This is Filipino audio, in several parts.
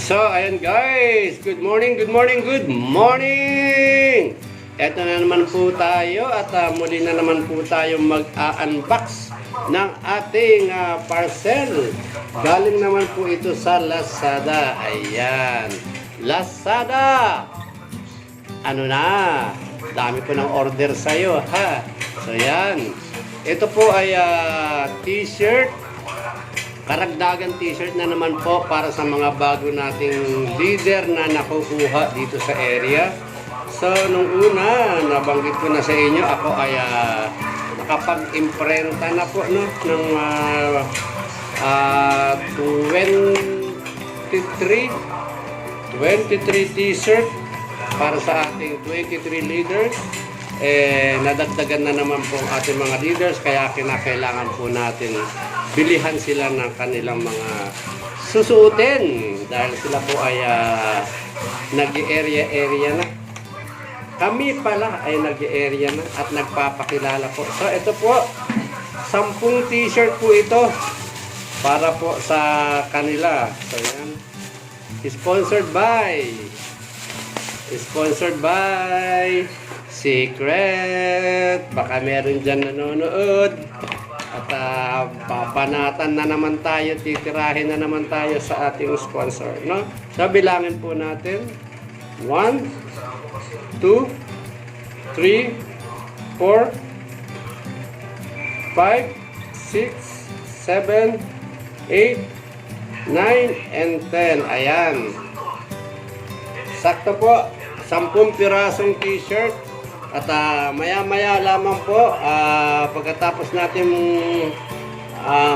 So, ayan guys. Good morning, good morning, good morning! Eto na naman po tayo at muli na naman po tayo mag-unbox ng ating parcel. Galing naman po ito sa Lazada. Ayan. Lazada! Ano na? Dami po ng order sa'yo, ha? So, ayan. Ito po ay t-shirt. Karagdagan t-shirt na naman po para sa mga bago nating leader na nakukuha dito sa area. So, nung una, nabanggit ko na sa inyo, ako ay nakapag-imprenta na po no, ng 23 t-shirt para sa ating 23 leaders. Nadagdagan na naman po ang ating mga leaders, kaya kinakailangan po natin bilihan sila ng kanilang mga susuotin dahil sila po ay nag-area na. Kami pala ay nag-area na at nagpapakilala po. So ito po, 10 t-shirt po ito para po sa kanila. So yan, sponsored by Secret. Baka meron dyan nanonood. At papanatan na naman tayo, titirahin na naman tayo sa ating sponsor, no? So, bilangin po natin. 1, 2, 3, 4, 5, 6, 7, 8, 9, and 10. Ayan. Sakto po. 10 pirasong t-shirt. At maya-maya lamang po, pagkatapos natin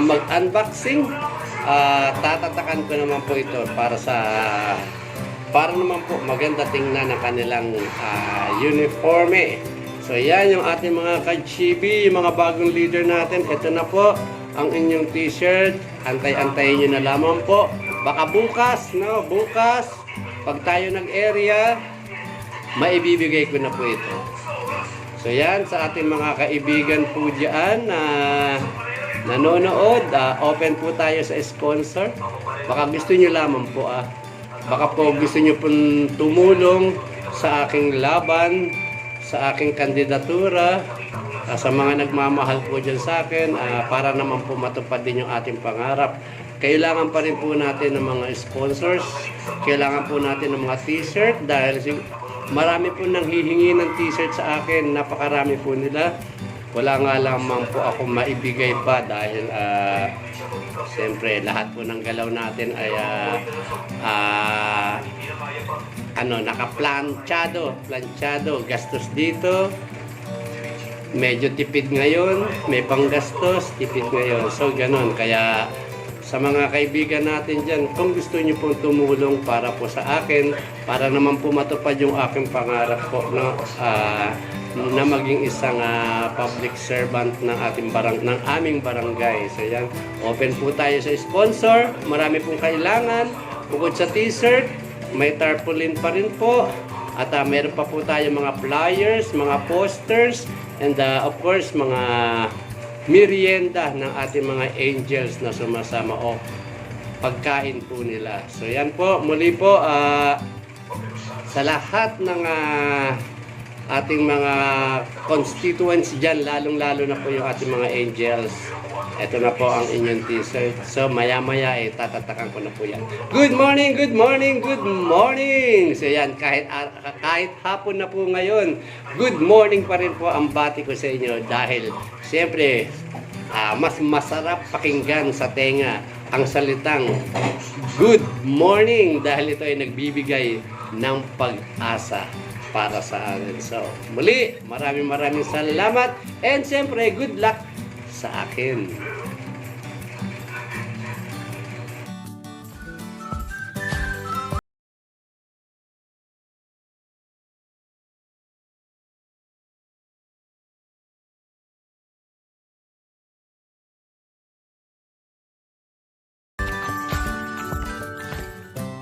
mag-unboxing, tatatakan ko naman po ito para naman po maganda tingnan ang kanilang uniforme. So yan yung ating mga ka-chibi, yung mga bagong leader natin. Ito na po ang inyong t-shirt. Antay-antayin nyo na lamang po. Baka bukas, no? Bukas, pag tayo nag-area, maibibigay ko na po ito. So yan, sa ating mga kaibigan po dyan na nanonood, open po tayo sa sponsor. Baka gusto nyo lamang po baka po gusto nyo pong tumulong sa aking laban, sa aking kandidatura, sa mga nagmamahal po dyan sa akin, para naman po matupad din yung ating pangarap. Kailangan pa rin po natin ng mga sponsors, kailangan po natin ng mga t-shirt dahil marami po nang hihingi ng t-shirt sa akin, napakarami po nila. Wala nga lamang po ako maibigay pa dahil siyempre lahat po ng galaw natin ay planchado, gastos dito. Medyo tipid ngayon, may panggastos, tipid ngayon. So ganun, kaya sa mga kaibigan natin dyan, kung gusto nyo pong tumulong para po sa akin, para naman po matupad yung aking pangarap po, no? Na maging isang public servant ng aming barangay. So yan, open po tayo sa sponsor. Marami pong kailangan. Bukod sa t-shirt, may tarpaulin pa rin po. At meron pa po tayo mga flyers, mga posters, and of course, mga merienda ng ating mga angels na sumasama o pagkain po nila. So yan po, muli po sa lahat ng ating mga constituents dyan, lalong-lalo na po yung ating mga angels. Ito na po ang inyong t-shirt. So maya-maya tatatakan ko na po yan. Good morning, good morning, good morning! So yan, kahit hapon na po ngayon, good morning pa rin po ang bati ko sa inyo dahil siyempre, mas masarap pakinggan sa tenga ang salitang good morning dahil ito ay nagbibigay ng pag-asa para sa atin. So, muli, maraming salamat and siyempre, good luck sa akin.